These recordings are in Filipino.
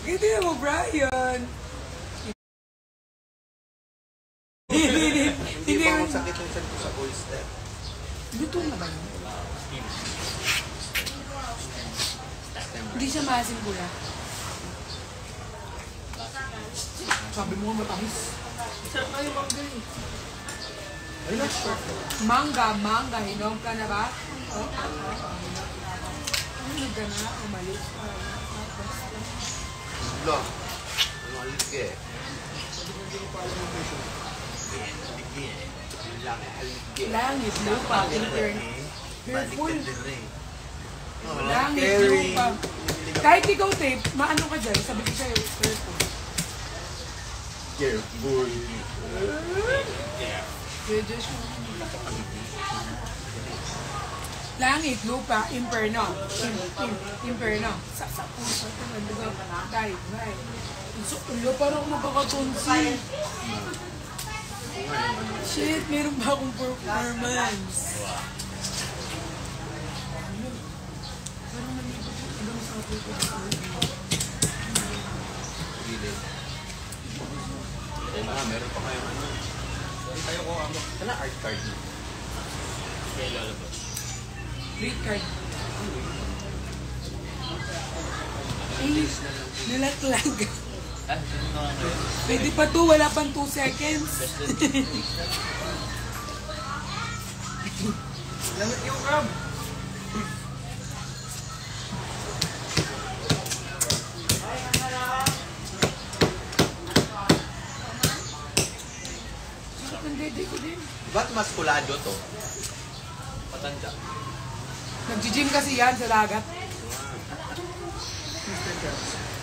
Hindi mo, Brian. Hindi ba kung sakit yung ko sa cold step? Luto na ba yun? Hindi siya maasim pula. Sabi mo matamis. Sarap na yung mangga eh. I'm not sure. Mangga. Hinom ka na ba? Ano ka na? Umalis ka. Wala. Umalis ka eh. Langit, lupa, intern. Careful. Langit, Carry. lupa. Kahit ikaw tape, maano ka dyan? Sabi ko sa'yo, careful. Careful. Langit, lupa, imperno. Imperno. Sa puso. Kahit. Ulo, parang magkakatonsil. Shit, meron ba akong performance? Parang nalibot yung ibang sa atin ko. Meron pa kayong ano. Tayo ko ano. Sana art card mo. Kaya lalabas. Read card. Eh, nalaglag. Pwede pa to, wala pang 2 seconds. Lamit yung crab. Ba't mas kulado to? Matanda. Nag-gym kasi yan sa dagat.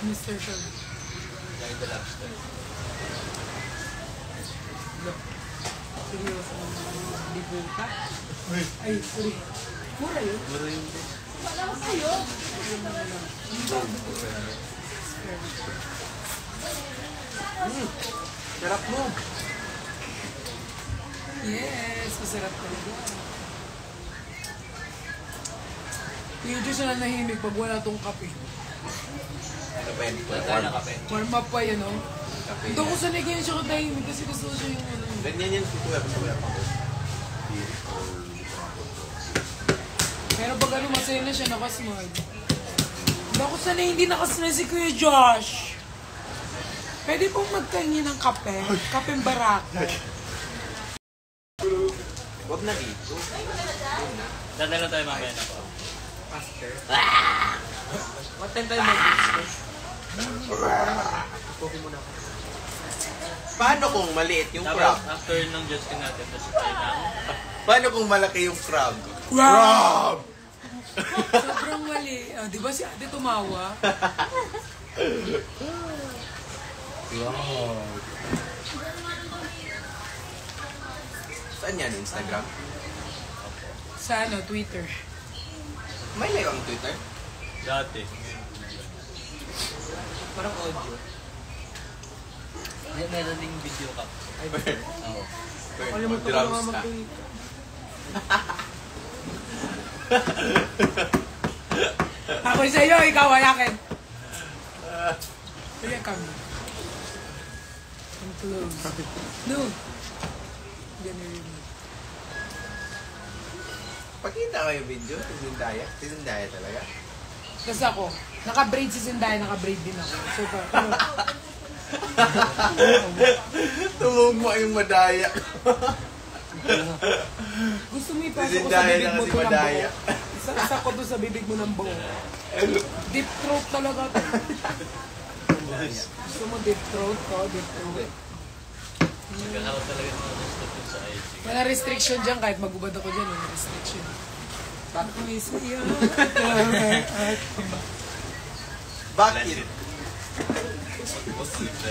Mr. Sean. Like the lobster. Seryoso naman. Libre ka? Ay, sorry. Mura yun? Mura yun. Wala ko sa'yo. Sarap mo. Yes, masarap talaga. Yung Diyos na nahimik pag wala tong kape. Warm up pa yun, no? Ito ko sanay ko yun siya katahimik kasi gusto siya yung ano. Ganyan yan si Kuya. Gusto ko yan pa ko. Pero pag ano masaya na siya, nakasmile. Hindi ako sanay hindi nakasmile si Kuya Josh. Pwede pong magkanyi ng kape. Kapeng barako. Huwag na dito. Dadala tayo mamaya na po. Faster. What time tayo mag-discuss? Poke muna ako. Paano kung maliit yung Tapos, crab? after ng judge ka natin, tapos tayo ng... Paano kung malaki yung crab? Crab! Sobrang mali. Ah, di ba si ate tumawa? Wow. Saan yan? Instagram? Sa ano, Twitter. May live ang Twitter? Dati. Parang audio. Meron ding video ka. Ay, Bern. Oo. Bern, Kalimutan ko mag-drums naman ka. mag-Twitter. Ako sa'yo, ikaw ay akin. Sige kami. I'm close. No. Ganun rin. Pakita ko yung video. Sinundaya. Sinundaya talaga. Tapos ako, naka-braid si Zendaya, naka-braid din ako. So, Tumugma yung madaya. gusto mo ipasok Si ko sa Zendaya bibig lang mo si ito ng Madaya. buo. Isa ko doon sa bibig mo ng buo. Deep throat talaga to. Gusto mo deep throat ko? Deep throat. Nagkakaroon talaga ng mga stop yun sa IG. Wala restriction dyan kahit magubad ako dyan. Wala restriction. Bakit may siya? Bakit?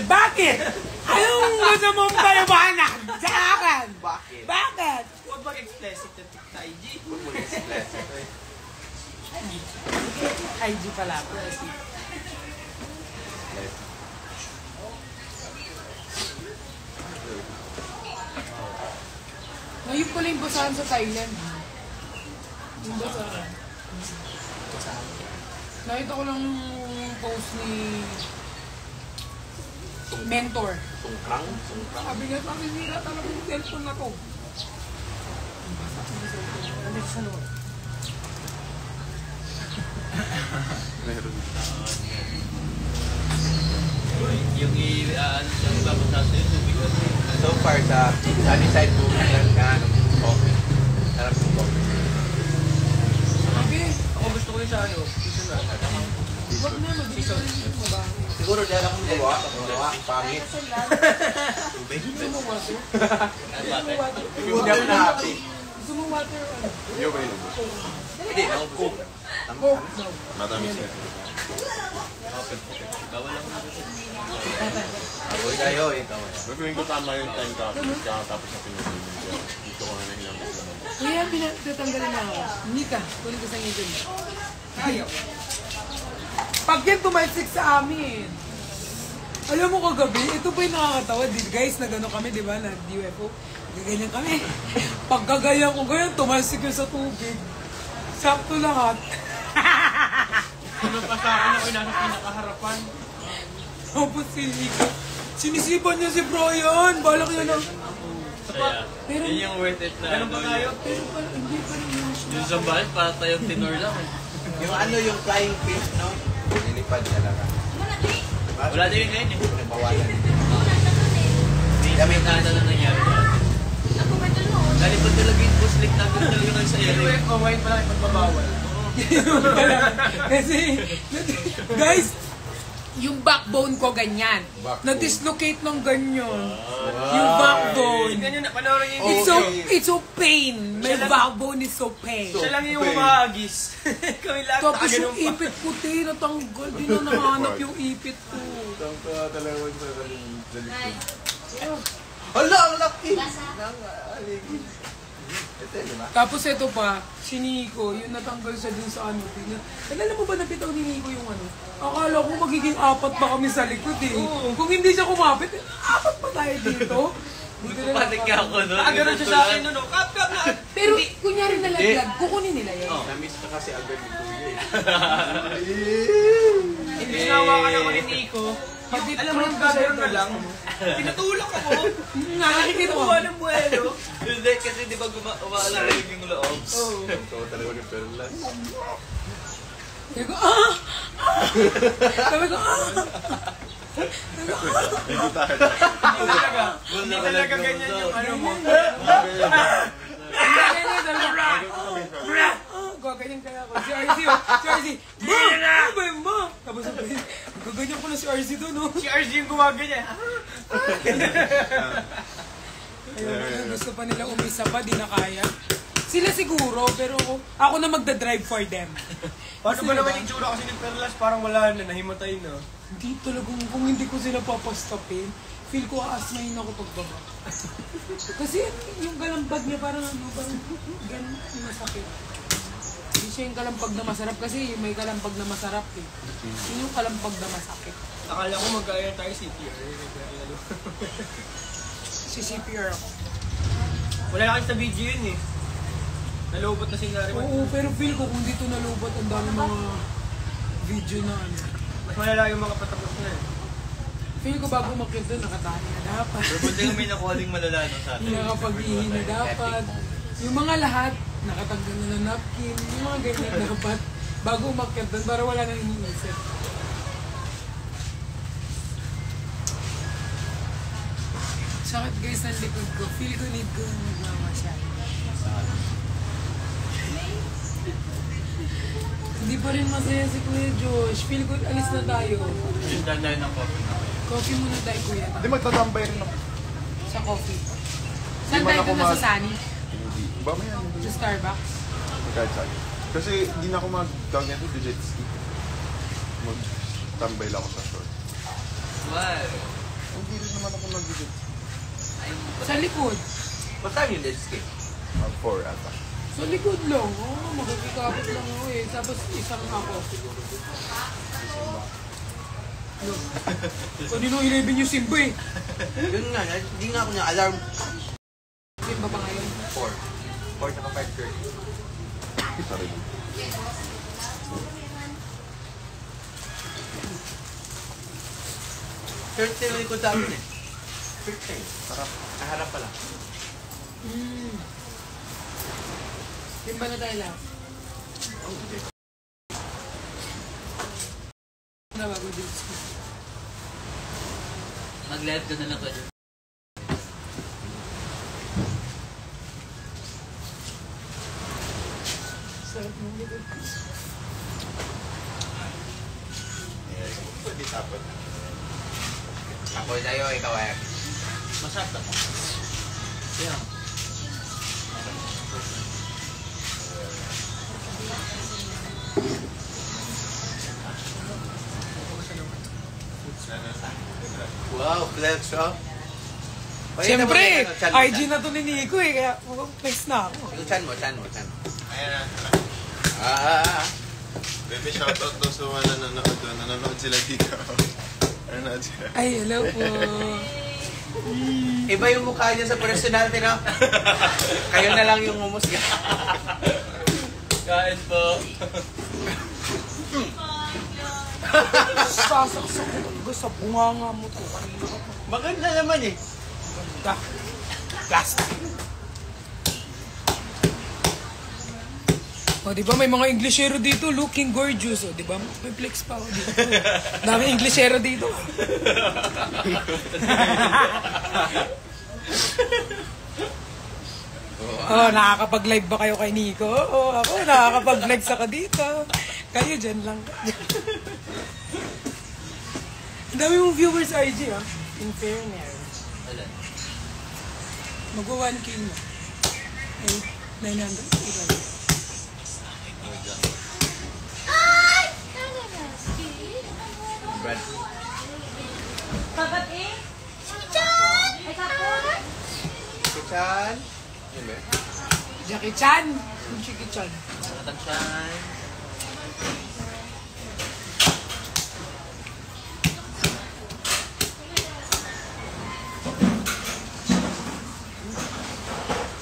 Bakit? Anong gusto mong paliwanag sa akin? Bakit? Bakit? Huwag mag-explicit yung sa IG. Huwag mo na-express. IG pala. Ngayon pala yung basahan sa Thailand. Yung basahan. Nakita ko lang yung post ni mentor. Sungkrang? Sabi niya, masisira talaga yung cellphone na to. Ano sa loob? Meron. Yung ano siya, ibabasa sa'yo, tubig kasi. So far sa sunny side mo, coffee. Sarap yung coffee. Sabi, Ako gusto ko yung sa ano, seasonal. huwag na, mabilis na yung mabaho. Siguro dahil akong gawa, pangit. Tubig. Gusto mo water? Ano ba, te? Hindi ako na happy. Gusto mo water? Ano? Iyo ba yun? Hindi, naubos. Coke daw. Matamis na. Bawal lang ako. Ako tayo, ikaw. Pero feeling ko tama yung time tapos na pinagin niya. Dito ko na nahilang ko naman. Kuya, pinatanggalin na ako. Hindi ka, kunin ko sa ngipin mo. Ayaw. Pag yan tumalsik sa amin. Alam mo kagabi, ito pa yung nakakatawa. Guys, nagano kami, di ba, na UFO. Gaganyan kami. Pag gagayan ko ganyan, tumalsik yun sa tubig. Sakto lahat. Ano pa sa akin ako nasa pinakaharapan? Tapos si Nico. Sinisipan niya si Brian. Balak yun ang... Saya. Pero- Yun yung worth it na. Ganun ba tayo? Pero pala, hindi pa rin yung... Yung sa bal, para tayong tenor lang eh. Yung ano, yung flying fish, no? Nilipad talaga. Wala din yun ngayon eh. Nabawalan. May nata na nangyari. Nalipad talaga yung puslik na ganda yung sa area. Kumain pa lang ipagbabawal. Kasi, guys, yung backbone ko ganyan. Backbone. Na-dislocate ng ganyan. Yung backbone. Ganyan na, panoorin niyo It's so pain. My backbone is so pain. Siya lang yung humahagis. Kami lahat Tapos nakaganun yung ipit puti, natanggal. Di na nakahanap yung ipit ko. Tangka talaga yung sa likod. Hala, ang laki! Ito, di ba? Tapos ito pa, si Nico, yung natanggal siya dun sa ano. Alala mo ba napitaw ni Nico yung ano? Akala ko magiging 4 pa kami sa likod eh. Kung hindi siya kumapit, 4 pa tayo dito. Dito na Panik ka ako nun. Nakaganon siya sa akin nun, no? Kap na! Pero kunyari nalaglag, kukunin nila yan. Na-miss ka kasi agad ni Kuya eh. Hindi sinawakan ako ni Nico. Yung, alam mo yung gagawin na lang, pinatulak ako. Nakikita ko. Kinuha ng buwelo. Hindi, kasi di ba umaalarag yung loob? Ikaw talaga ni Perlas. Sabi ko, ah! Sabi ko, ah! Hindi tayo. Hindi talaga ganyan yung ano mo. Gaganyan kaya ako. Si RZ, oh. Si RZ, ma! Ano ba yun, ma? Tapos sabi, gaganyan ko na si RZ doon, oh. Si RG yung gumaganyan. Ayun, gusto pa nila umisa pa, di na kaya. Sila siguro, pero ako na magdadrive for them. Paano Kasi ba naman diba, yung tsura kasi ni Perlas? Parang wala na, nahimatay na. Hindi talagang, kung hindi ko sila papastapin, feel ko aasmahin ako pagbaba. Kasi yung galambag niya parang ano, parang ganun yung masakit. Hindi siya yung kalampag na masarap kasi may kalampag na masarap eh. Yun yung kalampag na masakit. Akala ko magkaya tayo CPR. Si CPR ako. Wala na kasi sa video yun eh. Nalobot na si Nariman. Oo, pero feel ko kung dito nalubot ang dami mga video na ano. Mas malala yung mga patapos na eh. Feel ko bago makita doon, nakatahi na dapat. Pero pwede kami nakuha ding malala no, sa atin. Nakapag-ihi na dapat. Yung mga lahat, nakatanggal na ng napkin. Yung mga ganyan dapat. Bago umakyat doon, para wala nang iniisip. Sakit guys ng likod ko. Feel ko need ko nagmamasyal. Hindi pa rin masaya si Kuya Josh. Feel ko alis na tayo. Yung dandayan ng coffee na kayo. Coffee muna tayo, Kuya. Hindi magtatambay rin ako. Sa coffee. Saan man tayo ako doon na sa mag- Sunny? Hindi. Ba may ano? Sa Starbucks? Kahit saan. Kasi hindi na ako mag-tawag nito to jet ski. Mag-tambay lang ako sa shore. Why? Hindi rin naman ako mag-jet ski. Sa likod. What time yung let's skip? 4 ata. Sa likod lang. Oo, magkikapit lang ako eh. Tapos isang ako. Look. Kanino 11 yung Simba eh. Yun nga, hindi nga ako na-alarm. Simba pa ngayon. 4. 4 na 5:30. Isa rin. Third tail likod sa amin eh. Third tail. Harap. Harap pala. Yung ba na tayo lang? Oh, hindi. Na bago din. Mag-live ka na lang ko. Sarap mo likod. Pwede tapos. Ako tayo, ikaw ay. Masarap na po. Yeah. Wow, flex, oh. Siyempre, IG na to ni Nico eh, kaya flex na ako. Chan mo, chan mo, chan mo. Ayan na. Baby, shoutout daw sa mga nanonood doon. Nanonood sila dito. Nanonood sila. Ay, hello po. Iba yung mukha niya sa personality, no? Kayo na lang yung umusga. Kain po. Sasaksak ko talaga sa bunganga mo to. Maganda naman eh. Ganda. Plastic. O, di ba may mga Englishero dito looking gorgeous. O, di ba? May flex pa ako dito. Dami Englishero dito. Oh, nakakapag-live ba kayo kay Nico? Oh, ako nakakapag-live sa ka dito. Kayo dyan lang. Ang dami mong viewers IG, ah. In fairness. Wala. Mag-1K na. 900. Brad. Babat eh? Chan! Ay, kapon! Chan. Yun ba? Jackie Chan. Yung Jackie Chan. Nakatansyan.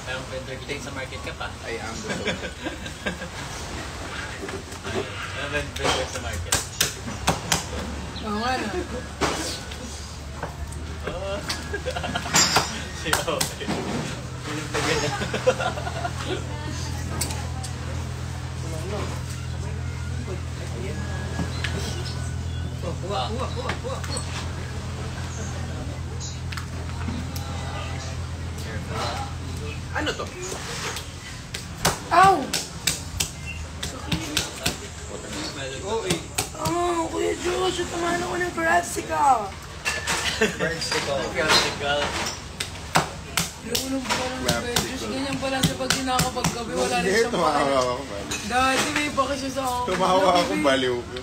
Mayroong vendor kita sa market ka pa. Ay, ang gusto. Mayroong vendor sa market. Oo nga na. Oh. Siya, okay. Piling na ganyan. Kuha. Ano to? Ow! Oh, Oh, Kuya Josh, tamahan ako ng Practical. Practical. Ayoko nung parang Kuya Josh, ganyan pala siya pag kinakapaggabi, wala rin siyang Tumawa pake. ako, baliw. Dati may pake siya sa akin. Tumawa ako, baliw ko.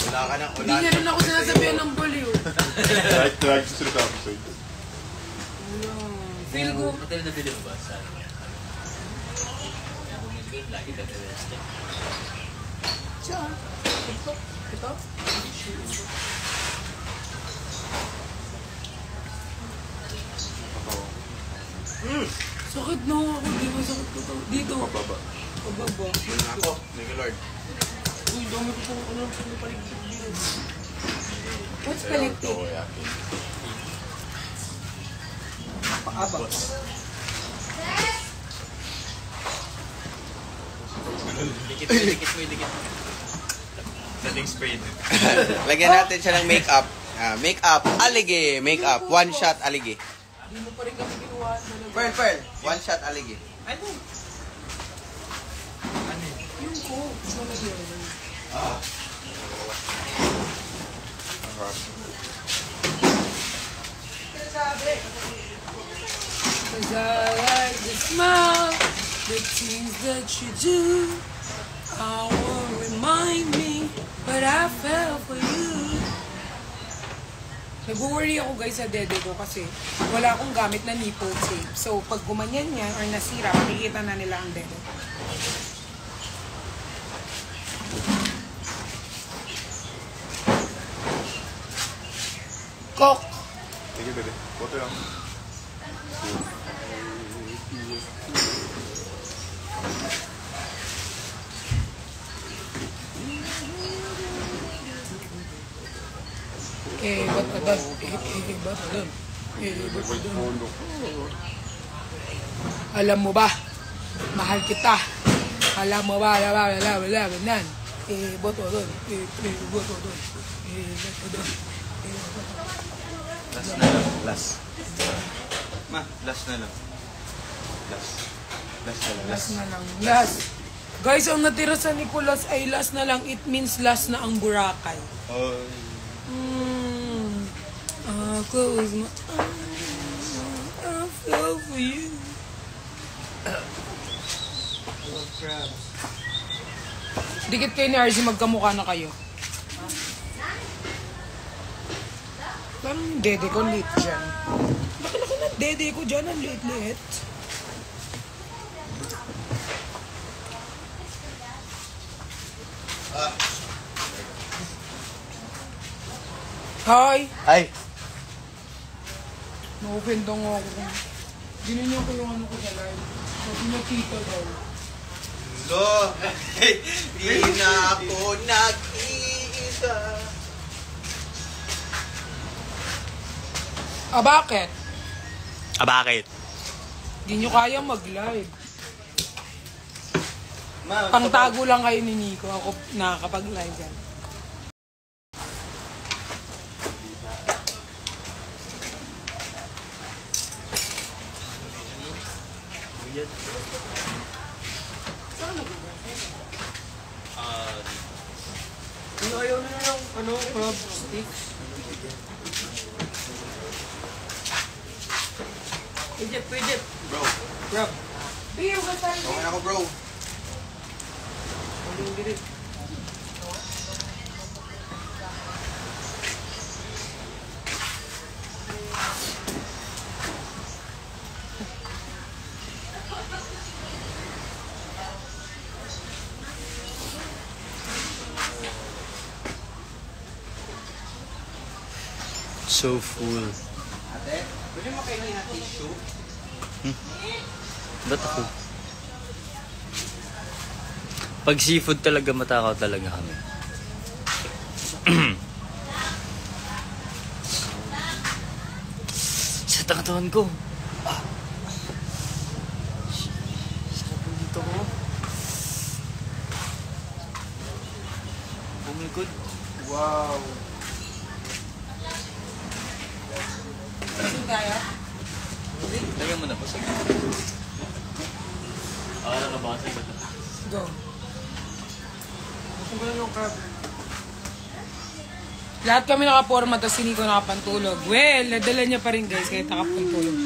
Wala ka ng Hindi niya rin ako sinasabihan ng baliw. Like susunod na episode. Feel ko. Hotel na bili mo ba sa ano? Lagi ka na-resting. Siya. Ito? Sakit na ako. Di ba sakit ko to? Dito. Pababa. Pababa. Ako, thank you Lord. Uy, dami ko pong ano. Paligpit dito. What's paligpit? Oo, yakin. Paaba. Dikit mo. Dating spray din. Lagyan natin siya ng makeup. Makeup, aligi. Makeup, one shot aligi. Di mo pa rin kami ginawa talaga. Pearl, one shot aligi. Ano? Yung ko. Ito na yun. Cause I like the smile, the things that you do. I won't remind me, but I fell for you. Nag-worry ako guys sa dede ko kasi wala akong gamit na nipple tape. So pag gumanyan yan or nasira, makikita na nila ang dede. Coke! Sige, pwede. Boto lang. ba't ka doon? Ba't ka doon? Ba't ka doon? Alam mo ba? Mahal kita. Alam mo ba? Nan. Ba't ka doon? Ba't ka doon? Ba't ka doon? Last na lang. Last. Ma, last na lang. Last. Last na lang. Last na lang. Last. Guys, ang natira sa Nicolas ay last na lang. It means last na ang Boracay. Oh. Close my I feel for you. Dikit kayo ni RZ, magkamukha na kayo. Parang yung dede ko late dyan. Laki-laki na dede ko dyan, ang late-late. Hi! Ay! Na-offend ako. Ginanyan ko yung ano ko sa live. Sabi na tita daw. Lo! Di na ako nag-iisa. Bakit? Bakit? Di nyo kaya mag-live. Ma, Pangtago lang kayo ni Nico. Ako nakakapag-live yan. Ayaw na lang, crab sticks. Pwede. Bro, Crab. Biyo ka tayo. okay na ako bro. So full. Ate, pwede mo kayo ng tissue? Ba't ako? Pag seafood talaga, matakaw talaga kami. Sa tangatawan ko. Sarap yung dito ko. Oh my God. Wow. Saan tayo? Lagyan mo na po sa gitna. Nakabasa ba ito? Go. Gusto ko lang yung crab. Lahat kami nakaporma, tapos si Nico nakapantulog. Well, nadala niya pa rin guys, kahit nakapantulog.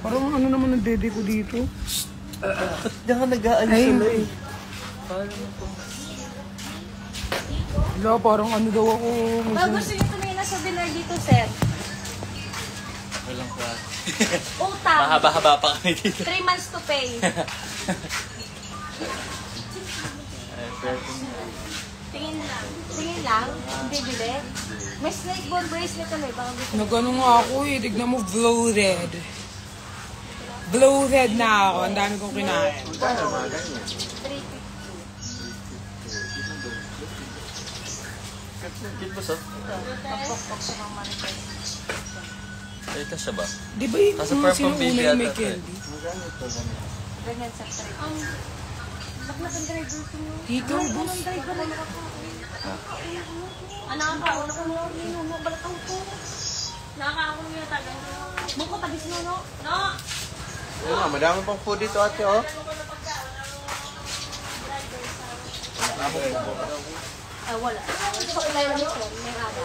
Parang ano naman ang dede ko dito? Diyan ka nag-aalis Ay, sila hindi. eh. Paano mo po? Wala, parang ano daw ako. Bago gusto niyo tumingin na sa dinner dito, sir. Walang pa. Utang. Mahaba-haba pa kami dito. 3 months to pay. Tingin lang. Tingin lang? Hindi bili? May snake bone bracelet ulit. Baka gusto. Nagano nga ako eh, tignan mo, bloated. Bloated na ako, ang dami kong kinain. 350. Kit ba sa? Papok sa mga manifest. Ito siya ba? Di ba yung Kaso mga parang sinuuna pambili yung may ata, candy? Ganyan sa 3. Bakit ang driver ko nyo? Dito, boss. Ang driver na anak ako, mo balakaw ko. Nakakaakong nyo tagang. Buko tagis no, no? No! Oo nga, madami pang food dito ate oh. Wala. So, ilayo nito, may ada.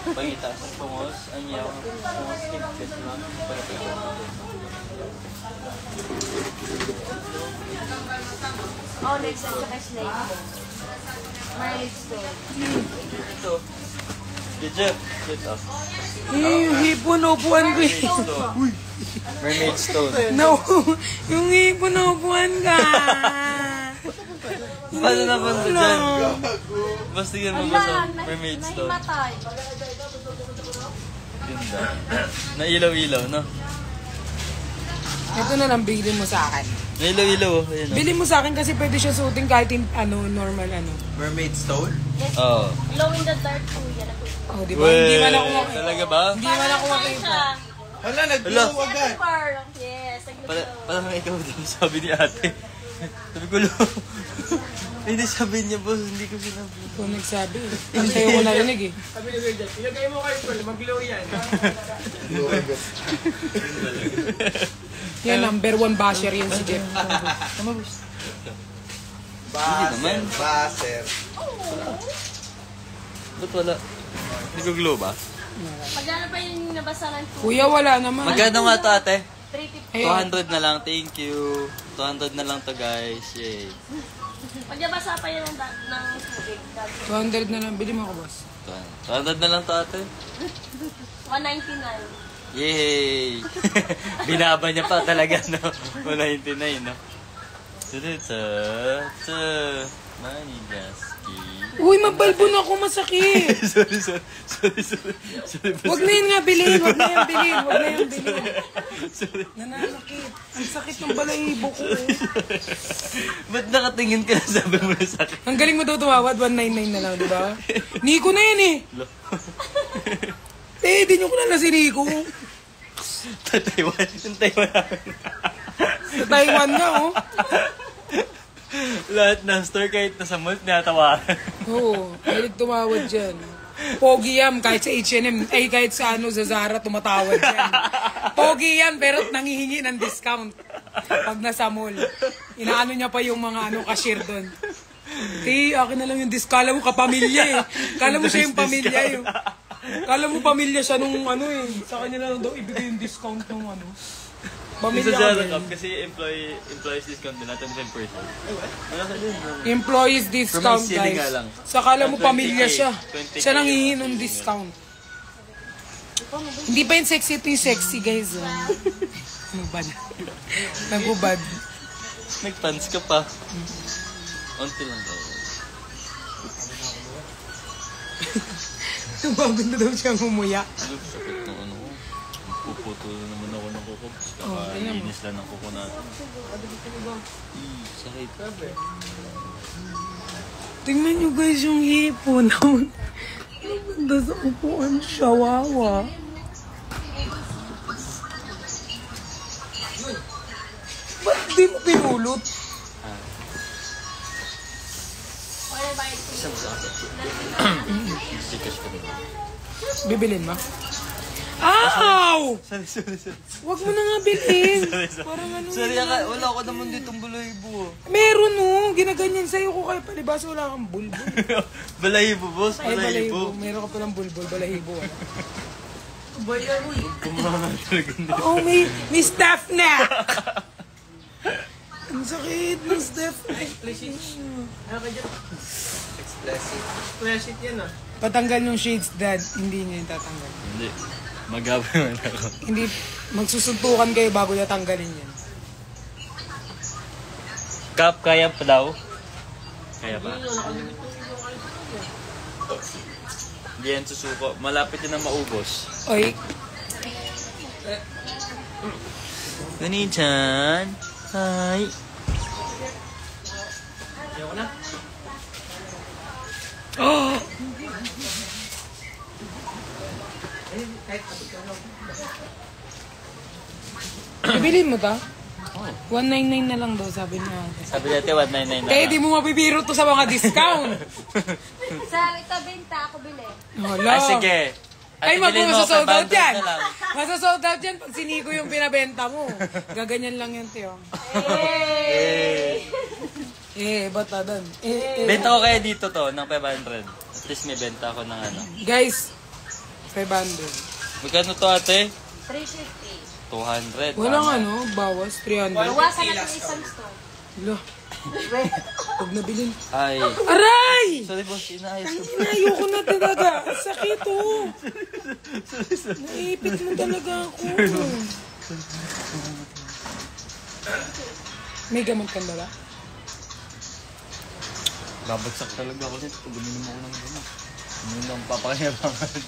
Pagita sa pungos, anyaw, pungos kit lang. Para pa Oh, next time sa slave. Marriage store. Ito. Gidjep. Ito. Yung hipon, upuan ko eh. Mermaid stone. No, yung hipon, upuan ka. Paano naman ito dyan? Basta yun mo ba sa mermaid stone? Nahimatay. Ganda. Nailaw-ilaw, no? Ito na lang, bilhin mo sa akin. Ilaw. Ayun, Bilhin mo sa akin kasi pwede siya suotin kahit normal Mermaid stone? Oo. Glow in the dark po yan. Oh, di ba? Hindi man ako makita. Talaga ba? Hindi man ako makita. Hala, nag-glow agad. Yes, Parang ikaw daw sabi ni ate. Sabi ko, lo. Hindi sabi niya, boss. Hindi ko sinabi. Ito nagsabi. Ang tayo ko narinig eh. Sabi ni Kuya Jeff, ilagay mo kayo tol, mag-glow yan. Glow agad. Yan, number 1 basher yan si Jeff. Tama, boss. Baser. Baser. Ba't wala? Nag-glow ba? Magkano pa yung nabasaran ko? Kuya, wala naman. Magkano nga to, ate? 350. 200 na lang. Thank you. 200 na lang to, guys. Yay. Pag nabasa pa yun ng tubig, 200 na lang. Bili mo ako, boss. 200 na lang to, ate. 199. Yay! Binaba niya pa talaga, no? 199, no? Manigaski. Uy, mabalbon ako, masakit. Sorry. Huwag na yun nga bilhin. Huwag na yan bilhin. Nananakit. Ang sakit ng balahibo ko. Ba't nakatingin ka na sabi mo na sa akin? Ang galing mo daw tumawad, 199 na lang, di ba? Nico na yan eh. Di nyo ko na si Nico. Taiwan. Yung Taiwan namin. Sa Taiwan na, oh. Lahat ng store kahit nasa mall, tinatawaran. Oo, mahilig tumawad dyan. Pogi yan, kahit sa H&M, ay kahit sa sa Zara, tumatawad dyan. Pogi yan, pero nangihingi ng discount pag nasa mall. Inaano niya pa yung mga cashier doon. Akin na lang yung discount. Kala mo kapamilya eh. Kala mo siya yung pamilya eh. Kala mo pamilya siya nung sa kanya na lang daw ibigay yung discount nung Isa Pamilya sa kami. Cup kasi employees discount din natin 10%. Wala ka din. Employees discount, From Sili nga guys. lang. Sa kala mo 20K, pamilya siya. 20K Siya nang hihingi ng discount. Hindi pa yung sexy, ito yung sexy, guys. Nagubad. Nagubad. Nag-pants ka pa. Unti lang daw. Nabagod na daw siyang humuya. Sakit ng ano ko. Puputol naman ako ng kuko. Kakainis lang ng kuko natin. Sakit. Tingnan nyo guys yung hipon. Naganda sa upuan siya, wawa. Ba't di mo pinulot? Isang sakit. Sikas ka din. Bibilin mo? Ow! Sorry. Huwag mo na nga bilhin. Parang Sorry, wala ako naman ditong balahibo. Meron ginaganyan sa'yo ko kayo palibas, wala kang bulbul. Balahibo, boss. Ay, Balahibo. balahibo. Meron ka palang bulbul, balahibo. Kumahangal talaga nila. Oh, may staff neck! Ang sakit ng staff neck. Ano ka dyan? Explicit. Flash it yan ah. Patanggal yung shades, Dad. Hindi niya yung tatanggal. Hindi. Magabay man ako. Hindi, magsusuntukan kayo bago niya tanggalin yan. Kap, kaya pa daw? Kaya pa? Hindi yan susuko. Malapit yan na maubos. Oy, Gani-chan. Hi. Ayoko na. oh! Bibilin mo ta? 199 na lang daw, sabi niya. Sabi natin 199 na Kaya lang. di mo mabibiro to sa mga discount. Sa ito benta ako bili. Hala. Ah, sige. Ay, bilhin mo, magmasasold out 500 yan. na lang. Masasold out yan pag siniko yung pinabenta mo. Gaganyan lang yan, Teo. Bata doon. Benta ko kaya dito to, ng 500. At least may benta ako ng ano. Guys, 500. Magkano to ate? 350. 200. Walang tama. bawas, 300. Bawasan natin isang store. Hala. Huwag nabilin. Ay. Aray! Sorry boss, inaayos ko. Ayoko na talaga. Sakit Naipit mo talaga ako. May gamot kang dala? Babagsak talaga ako dito. Pag uminom ako ng gano'n. Ano lang papakinabangan.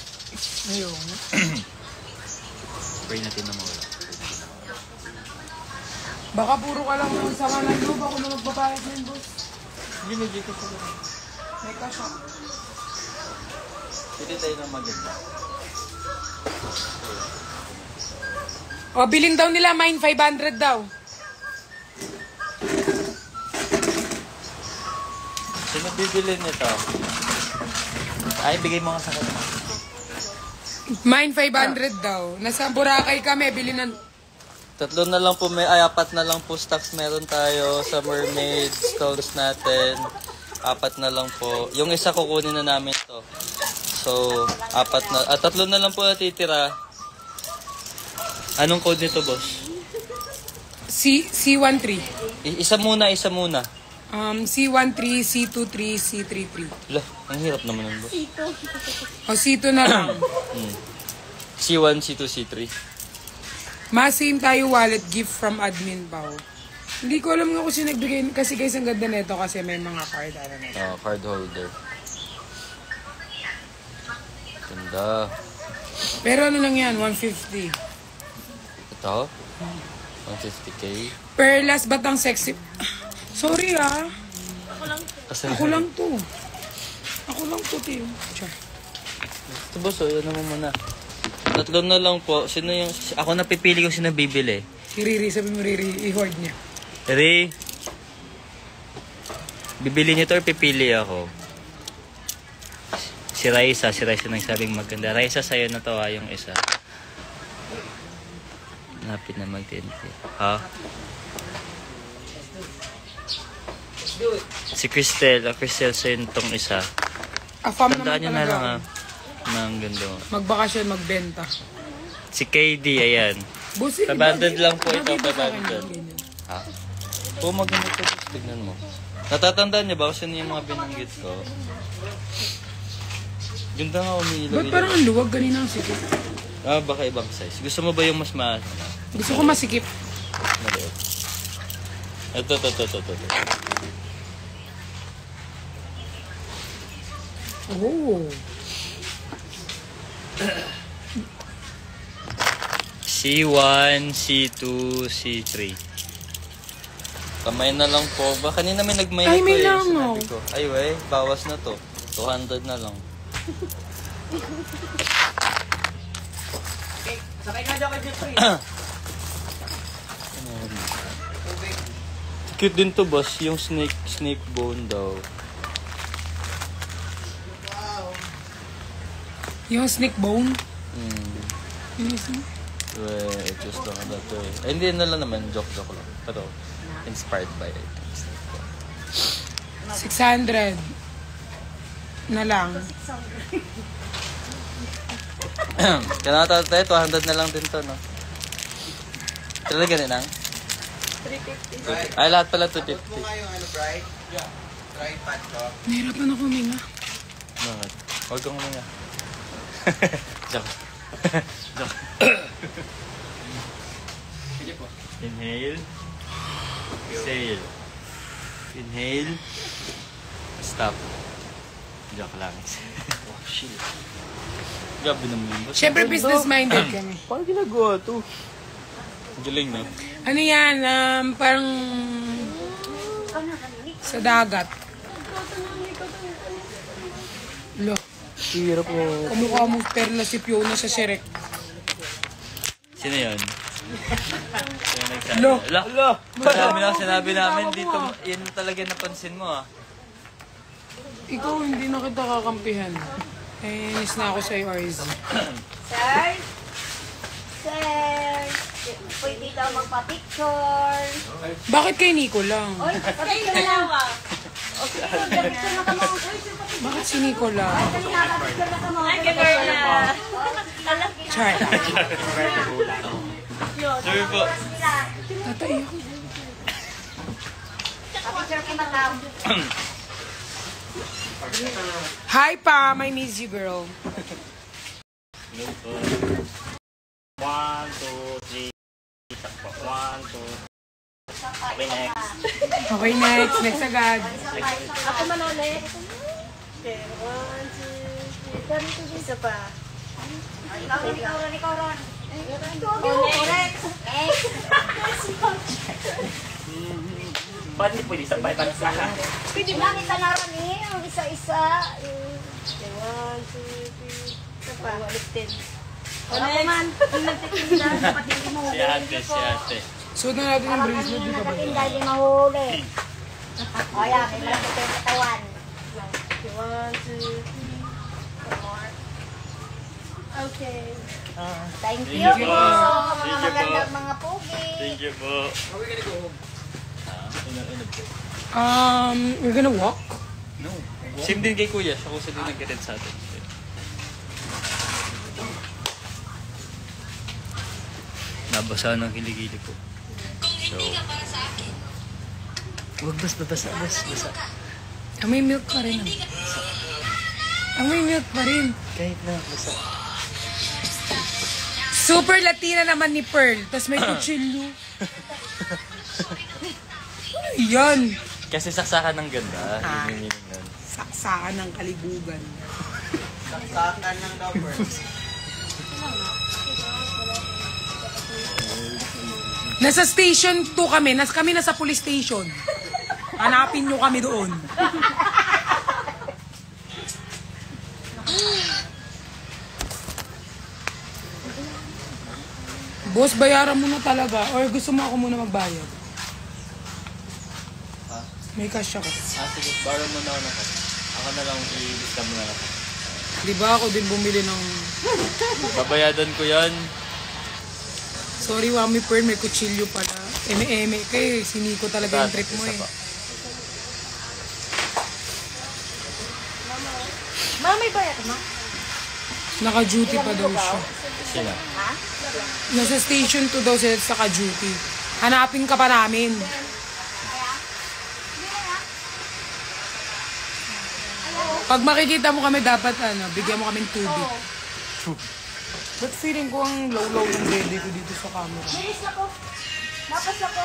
Ayoko. Pray natin na mawala. Baka puro ka lang ng sama ng loob. Ako na magbabayad ng boss. Hindi, medyo ko sa May cash ako. Pwede tayo ng maganda. O, bilhin daw nila. Mine 500 daw. Sino bibili nito? Ay, bigay mo nga sa kanya. Mine 500 daw. Nasa Boracay kami. Bilhin ng... Tatlo na lang po, apat na lang po stocks meron tayo sa mermaid stones natin. Apat na lang po. Yung isa kukunin na namin to. So, tatlo na lang po natitira. Anong code nito, boss? C13. Isa muna. C13, C23, C33. Lah, ang hirap naman nun, boss. O, C2 na lang. C1, C2, C3. Masim tayo wallet gift from admin Pao. Hindi ko alam nga kung sino nagbigay. Kasi guys, ang ganda nito kasi may mga card. Ano nito. Card holder. Ganda. Pero ano lang yan, 150. Ito? 150k. Perlas batang sexy. Sorry ah. Kasi Ako lang to. Tio. Char. ito, boss, yun naman muna. Tatlo na lang po. Sino yung... Ako napipili kung sino bibili. Si Riri, sabi mo Riri, i-hoard niya. Riri, bibili niyo to or pipili ako? Si Raisa nagsabing maganda. Raisa, sa'yo na to yung isa. Napit na magtinti. Ha? Si Cristel, sa'yo itong isa. Afam Tandaan naman niyo na lang talaga. Nang ganda. Magbakasyon, magbenta. Si KD, ayan. Busi, 500 lang po ito, Bagay ba sa akin 500. yung ganyan? Ha? Oo, maganda ito. Tignan mo. Natatandaan niyo ba kung sino yung mga binanggit ko? Ganda nga umiilaw. Ba't parang ang luwag ganina ang sikip? Baka ibang size. Gusto mo ba yung mas Gusto ko masikip. maliit? Ito. Oh. C1, C2, C3. Kamay na lang po. Kanina may nagmay Ay, na may to lang, sinabi ko. Ay, wey. Bawas na to. 200 na lang. Sakay nga dyan kay Jeffrey. Cute din to, boss. Yung snake bone daw. Yung snake bone. Yes, Just lang na to eh. Ay, hindi na lang naman. Joke lang. Pero, inspired by it. 600 na lang. Kanata tayo, 200 na lang din to, no? Talaga din ang? 350. Ay, lahat pala 250. Kung nga yung bright? Yeah. Bright pad ko. Nahirapan ako huminga. Bakit? Huwag kang huminga. Joke. Joke. Inhale. Exhale. Inhale. Stop. Joke lang. Oh, shit. Gabi naman. Siyempre, business-minded kami. Paano ginagawa to? Galing, no? Ano yan? Parang sa dagat. Lo, Hirap mo. kamukha mo perla si Fiona sa Shrek. Sino yun? Sino nagsabi? Lo. Lo! Sinabi namin dito, yun talaga napansin mo ah. Ikaw, hindi na kita kakampihan. Inis na ako sa'yo, RZ. Sir? Sir? Pwede daw magpa-picture. Bakit kay Nico lang? Oy, pa-picture lang ka. Okay, picture na ka mo. Bakit si Nico lang? Picture na ka mo. Ay, girl na. Char. Sabi po. Tatay ako. Pa-picture ka matang. Hi, Pa. I miss you, girl. 1, 2, 3. 1, 2. Okay, next. Okay, next. Next agad. Ako man ulit. Okay, 1, 2, 3. Isa pa. Ikaw ron. Correct. Ba't hindi pwede sabay bansa? Pwede lang kita na ron eh. Ang isa-isa. 1, 2, 3. Ito pa. Ulitin. Wala ko man. Yung nagtitinda. Pati mo. Si ate. Suot na natin yung bracelet dito ba? Nagtitinda, di mahuli. O yan, may malapit yung katawan. 1, 2, 3. Okay. Thank you po sa mga magandang mga pogi. Thank you po. We're gonna walk? No. Same din kay Kuya. Siya kasi din nag-get sa atin. Nabasa ng kiligili po. So, huwag basa. Amoy milk pa rin. Amoy milk pa rin. Kahit na, basa. Super Latina naman ni Pearl. Tapos may kutsilyo. Ano yan? Kasi saksakan ng ganda. Ah. Yun yung meaning nun. Saksakan ng kalibugan. Saksakan ng lovers. Nasa station 2 kami. Kami nasa police station. Hanapin nyo kami doon. Boss, bayaran mo na talaga. Or gusto mo ako muna magbayad? May cash ako. Sige. Borrow mo na ako na. Ako na lang i-lista mo na ako. Di ba ako din bumili ng... Babayadan ko yan. Sorry, Wami Pearl, may kutsilyo pala. Eme-eme kay siniko talaga yung trip mo eh. Mama, may bayat mo? Naka-duty pa daw siya. Sino? Nasa station 2 daw sila sa ka-duty. Hanapin ka pa namin. Pag makikita mo kami, dapat bigyan mo kaming tubig. But feeling ko ang low-low ng bede ko dito sa camera. Bilis na ko. Napas na ko.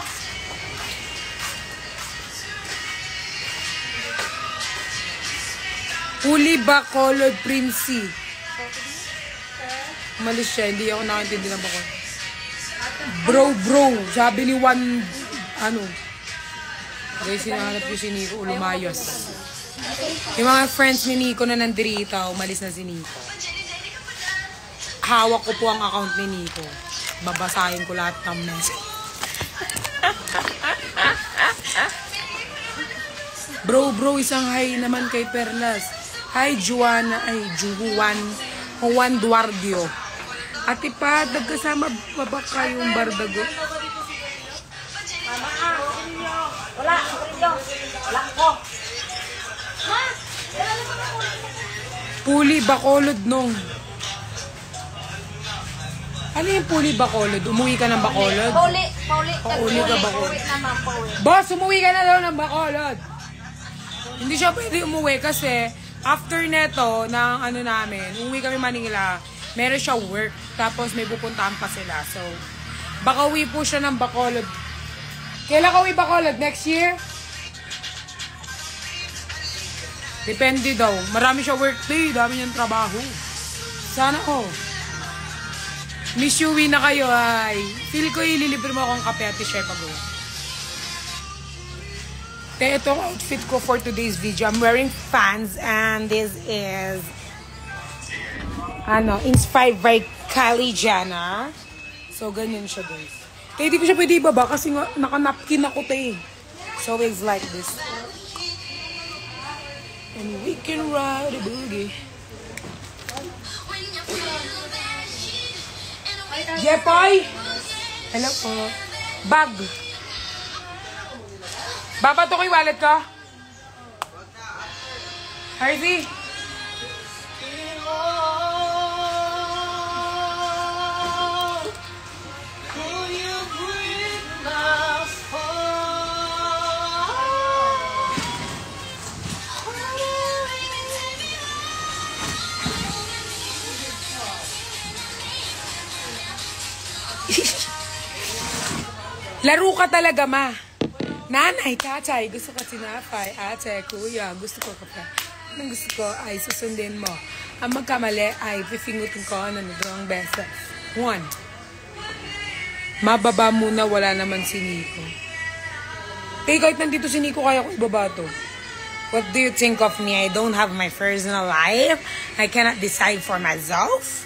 Uli Bacolod Princey. Umalis siya, hindi ako nakaintindi ng Bacolod. Bro, sabi ni Juan, guys, sinahanap ko si Nico Ulumayos. Yung mga friends ni Nico na nandirito, umalis na si Nico. Hawak ko po ang account ni Nico. Babasahin ko lahat ng message. Bro, isang hi naman kay Perlas. Hi, Juan Duardio. Ate pa, nagkasama pa ba kayong bardago? Wala, wala ko. Ma, wala naman ako. Puli Bacolod nung. Ano yung Puli Bacolod? Umuwi ka ng Bacolod? Pauli. Pauli ka Bacolod. Pauli naman, Pauli. Boss, umuwi ka na daw ng Bacolod. Hindi siya pwede umuwi kasi after neto ng namin, umuwi kami Manila, meron siya work, tapos may pupuntahan pa sila. So, baka uwi po siya ng Bacolod. Kailan ka uwi Bacolod? Next year? Depende daw. Marami siya work day, dami niyang trabaho. Sana Miss Yui na kayo, ay. Feel ko ililibre mo akong kape at i-share pag-uwi. Itong outfit ko for today's video. I'm wearing Vans and this is inspired by Kylie Jenner. So, ganyan siya, guys. Kaya di ko siya pwede ibaba kasi naka-napkin ako, So, it's like this. And we can ride a boogie. Jepoy! Hello po. Bag. Babato ko yung wallet ko. Harvey. Laro ka talaga, ma. Nanay, tatay, gusto ko sinapay. Ate, kuya, gusto ko kape. Anong gusto ko ay susundin mo. Ang magkamali ay pifingutin ko ano na dalawang beses. 1. Mababa muna, wala naman si Nico. Eh, kahit nandito si Nico, kaya ko ibaba to. What do you think of me? I don't have my personal life. I cannot decide for myself.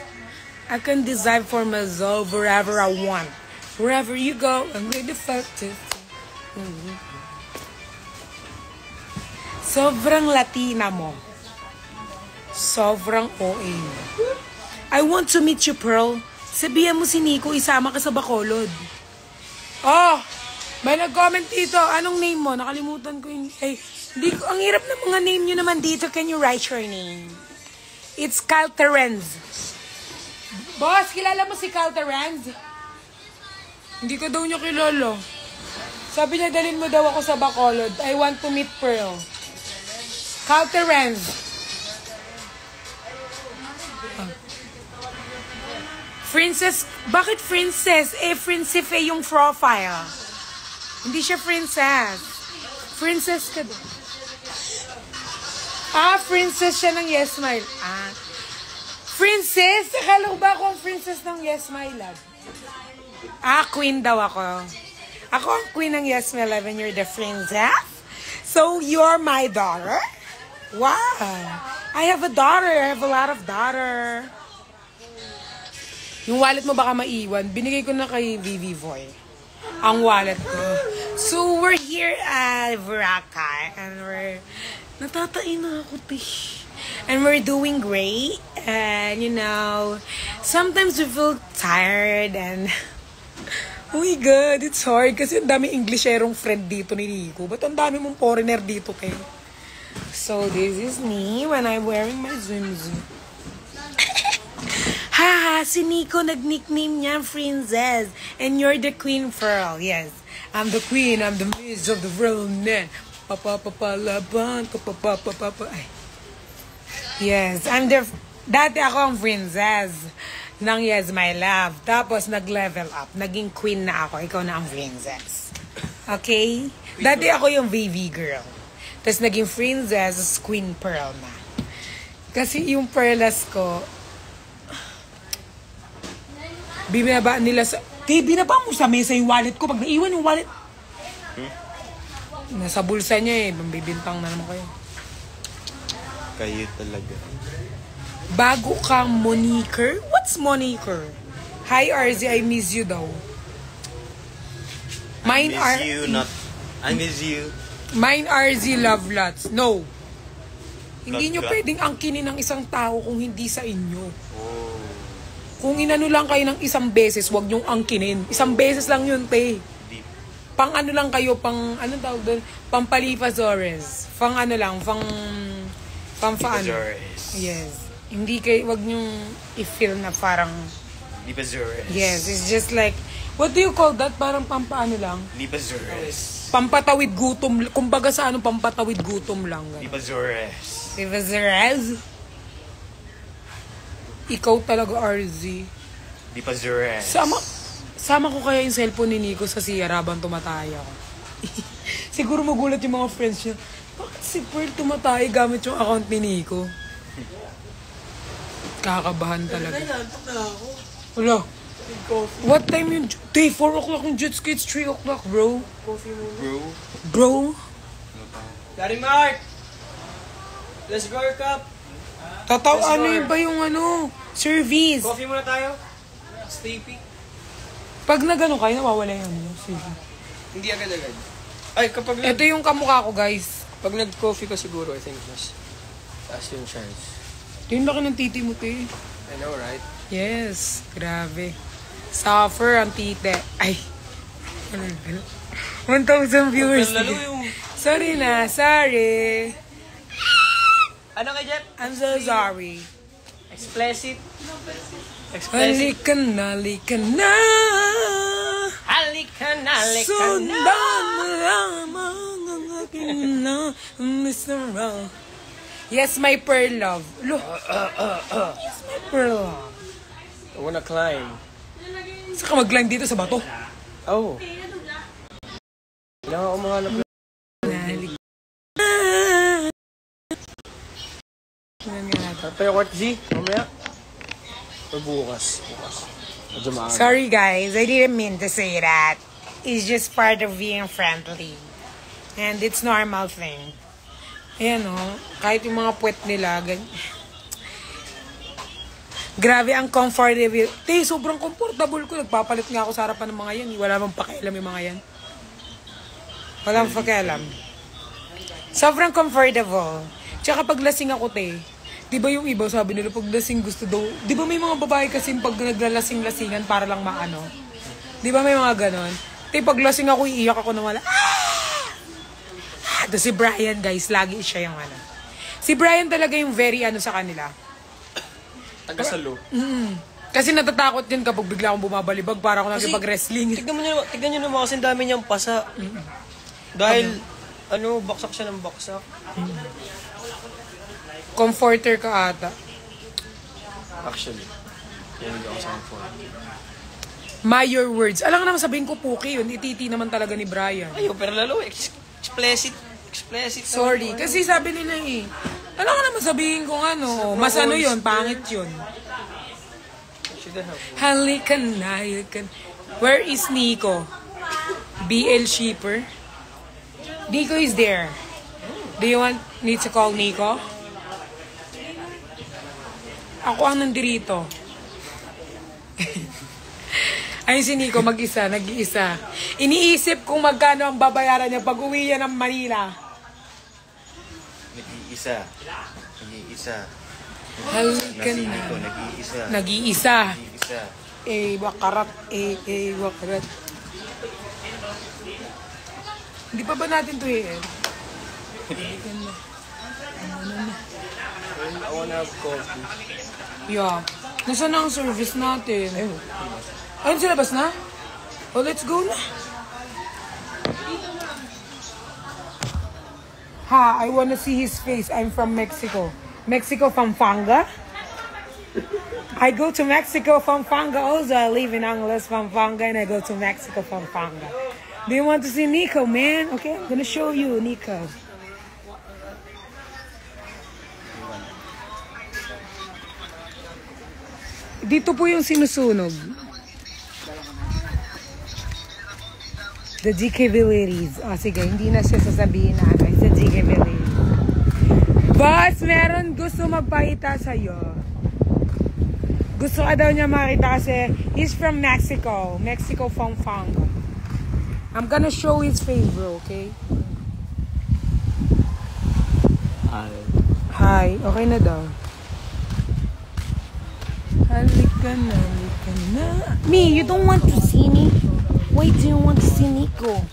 I can decide for myself wherever I want. Wherever you go, I'm really effective. Sobrang Latina mo. Sobrang OA mo. I want to meet you, Pearl. Sabihan mo si Nico, isama ka sa Bacolod. Oh, may nag-comment dito. Anong name mo? Nakalimutan ko yung... Ay, ang hirap ng mga name nyo naman dito. Can you write your name? It's Cal Terenz. Boss, kilala mo si Cal Terenz? Hindi ko daw niya kilala. Sabi niya, dalhin mo daw ako sa Bacolod. I want to meet Pearl. Cal Terenz. Princess, bakit princess? Eh, Princefe yung profile. Hindi siya princess. Princess ka doon. Ah, princess siya ng Yes My Love. Ah. Princess? Akala ko ba ako ang princess ng Yes My Love? Ah, queen daw ako. Ako ang queen ng Yes My Love and you're the princess? So, you're my daughter? Wow. I have a daughter. I have a lot of daughter. Yung wallet mo baka maiwan. Binigay ko na kay Vivi Voy. Ang wallet ko. So, we're here at Boracay. And we're... Natatain na ako, tish. And we're doing great. And, you know, sometimes we feel tired and... Oh my God, it's hard. Kasi ang dami Englishерong friend dito ni Nico. Ba't ang dami mong foreigner dito, kayo? So, this is me when I'm wearing my swimsuit. Ha! Si Nico nag-nickname niya Princess. And you're the Queen Pearl. Yes. I'm the Queen. I'm the Miss of the World. Papapapalaban. Papapapapapa. Yes. I'm the... Dati ako ang Princess ng Yes My Love. Tapos nag-level up. Naging Queen na ako. Ikaw na ang Princess. Okay? Dati ako yung VV girl. Tapos naging Princess, Queen Pearl na. Kasi yung Pearlas ko, binaba nila sa... Binaba mo sa mesa yung wallet ko. Pag naiwan yung wallet... Nasa bulsa niya eh. Bibintang na naman kayo. Kayo talaga. Bago kang moniker? What's moniker? Hi RZ, I miss you daw. Mine I miss you. Mine RZ love lots. No. Hindi nyo Love. pwedeng angkinin ng isang tao kung hindi sa inyo. Oh. Kung inano lang kayo ng isang beses, wag nyong angkinin. Isang beses lang yun, te. Deep. Pang ano lang kayo, pang ano tawag doon? Pampalipazores. Pang ano lang, pang paano. Lipazores. Yes. Hindi kayo, wag nyong i-feel na parang, Lipazores. yes, it's just like, what do you call that? Parang pampaano lang? Lipazores. Pampatawid gutom, kumbaga sa ano, pampatawid gutom lang. Lipazores. Lipazores. Ikaw talaga, RZ. Lipazores. Sama ko kaya yung cellphone ni Nico sa CR habang tumatay ako. Siguro magulat yung mga friends niya. Bakit si Pearl tumatay gamit yung account ni Nico? Kakabahan talaga. Wala. What time yung... Day, 4 o'clock yung jet ski. It's 3 o'clock, bro. Bro? Daddy Mark! Let's go, cup! Ano yun ba yung ano? Service. Coffee muna tayo. Sleepy. Pag nagano kayo, nawawala yung ano. Sige. Hindi agad-agad. Ay, kapag Ito yung kamukha ko, guys. pag nag-coffee ka siguro, I think mas taas yung chance. Ito yung laki ng titi mo, te. I know, right? Yes. Grabe. Suffer ang tite. Ay. 1,000 viewers. Lalo yung... Sorry na. Sorry. Ano kay Jeff? I'm so sorry. Explicit. Halika na, halika na. Halika na, halika na. Sundan mo lamang ang aking na, Mr. Wrong. Yes, my pearl love. Look. Yes, my pearl love. I wanna climb. Saka mag-climb dito sa bato. Oh. Kailangan ako mahanap na. Halika. tayo Court Z, mamaya. O bukas. Medyo maaga. Sorry guys, I didn't mean to say that. It's just part of being friendly. And it's normal thing. Ayan o, kahit yung mga puwet nila, grabe ang comfortable. Sobrang comfortable ko. Nagpapalit nga ako sa harapan ng mga yan. Wala bang pakialam yung mga yan. Walang pakialam. Sobrang comfortable. Tsaka pag lasing ako, di ba yung iba sabi nila pag lasing gusto daw, di ba may mga babae kasi pag naglalasing-lasingan para lang maano? Di ba may mga ganon? Pag lasing ako, iiyak ako na wala. Tapos si Brian, guys, lagi siya yung ano. Si Brian talaga yung very ano sa kanila. Taga-salo. Kasi natatakot yun kapag bigla akong bumabalibag para ako nakipag-wrestling. Tignan nyo naman kasi dami niyang pasa. Dahil, baksak siya ng baksak. Comforter ka ata. Actually, yan hindi ako sa phone. Your words. Alam nga naman sabihin ko, Puki yun. Ititi naman talaga ni Brian. Ayaw, pero lalo, explicit. Sorry. Kasi sabi nila alam nga naman sabihin ko mas ano yun, pangit yun. Halika na, Where is Nico? BL Shipper? Nico is there. Do you need to call Nico? Ako ang nandirito. Ayun si Nico, nag-iisa. Iniisip kung magkano ang babayaran niya pag uwi niya ng Manila. Nag-iisa. Halika na. Nag-iisa. Wakarat. Wakarat. Hindi pa ba natin ito Halika na. I wanna have coffee. Yeah. Nasaan na ang service natin? Ayun, sa labas na? Oh, let's go na. I wanna see his face. I'm from Mexico. Mexico, Pampanga? I go to Mexico, Pampanga also. I live in Angeles, Pampanga, and I go to Mexico, Pampanga. Do you want to see Nico, man? Okay, I'm gonna show you Nico. Dito po yung sinusunog. The GK Village. Sige, hindi na siya sasabihin na It's the GK Village. Boss, meron gusto magpahita sa'yo. Gusto ka daw niya makita kasi he's from Mexico. Mexico, Pampanga. I'm gonna show his face, bro, okay? Hi. Okay na daw. Halika na, halika na. Me, you don't want to see me? Why do you want to see Nico?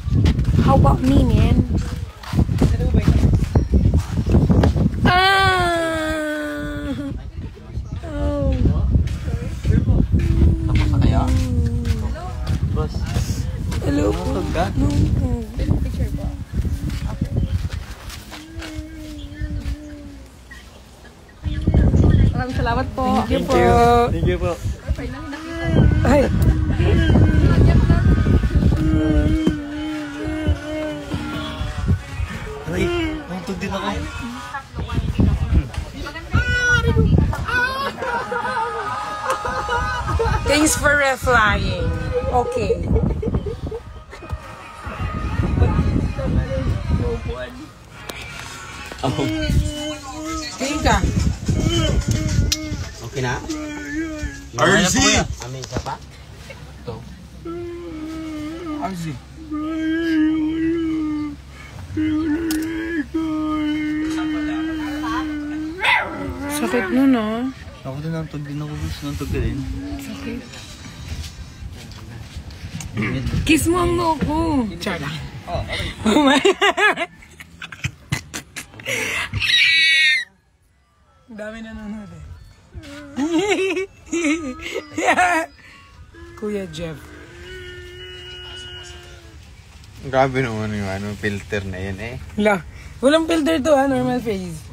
How about me, man? Oh. Boss. Hello po. No. Picture po. Maraming salamat po. Thank you po. Thank you po. Ay. Ay, nantog din ako. Thanks for flying. Okay. Tingin ka. Okay na? RZ! Amin ka pa? Ito. RZ. Sakit nun Ako din nantog din ako, boss. Nantog ka din. Sakit. Kiss mo ang noo ko. Char lang. Oh my. Dami nanonood Kuya Jeff. Grabe naman yung filter na yan Walang filter to normal face.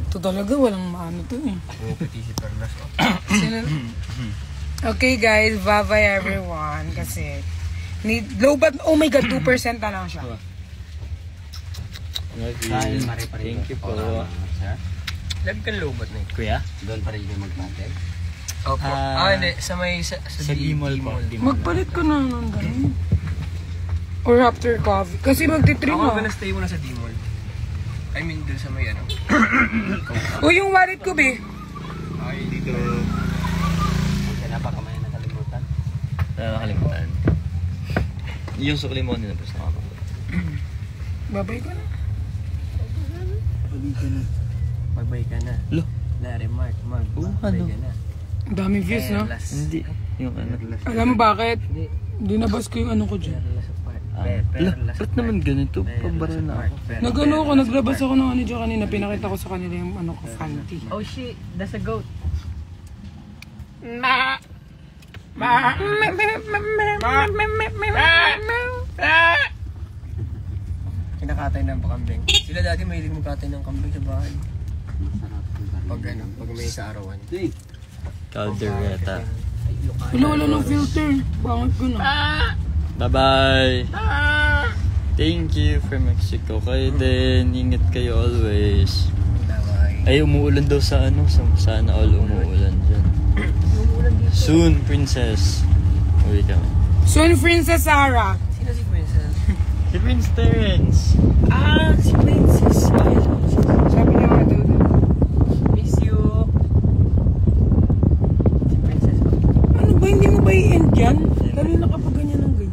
Ito talaga walang maano to Okay guys, bye-bye everyone. Kasi low but oh my god, 2% na lang siya. Thank you po. Lagi kang lubot na Kuya, doon pa rin yung magpatid. Opo. Hindi. Sa may... Sa D-Mall po. Magpalit ka na nun, dahil. Or after coffee. Kasi magti-3 Ako na. gonna stay muna sa D-Mall. I mean, dun sa may ano. O yung wallet ko, be. Ay, dito. Kaya na pa kamay nakalimutan. Nakakalimutan. Yung sukli mo nila, basta nakakalimutan. Babay ka na. Magbay ka na. Lo? Larry Mark, magbay ano? ka na. Ang daming views, no? Hindi. Yung ano. Alam mo bakit? Dinabas ko yung ano ko dyan. Ba't naman ganito? Pabara na ako. Nag-ano ako, naglabas ako ng ano dyan kanina. Pinakita ko sa kanila yung ano ko, Fanti. Oh shit, that's a goat. Kinakatay na ang kambing. Sila dati mahilig magkatay ng kambing sa bahay. Pag may sa arawan. Caldereta. Wala ng filter. Bakit ko na? Bye-bye! Thank you for Mexico. Kayo din. Ingat kayo always. Ay, umuulan daw sa ano. Sana all umuulan dyan. Soon, princess. Uwi kami. Soon, Princess Sarah. Sino si Princess? Si Prince Terence. Si Princess. Sabi niya nga daw. Miss you. Si Princess. Ano ba, hindi mo ba i-end yan? Lalo na kapag ganyan ng ganyan.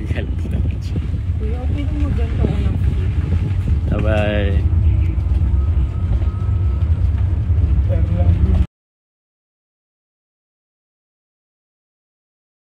Galit naman siya. Kuya, okay na maganda ko ng Bye-bye.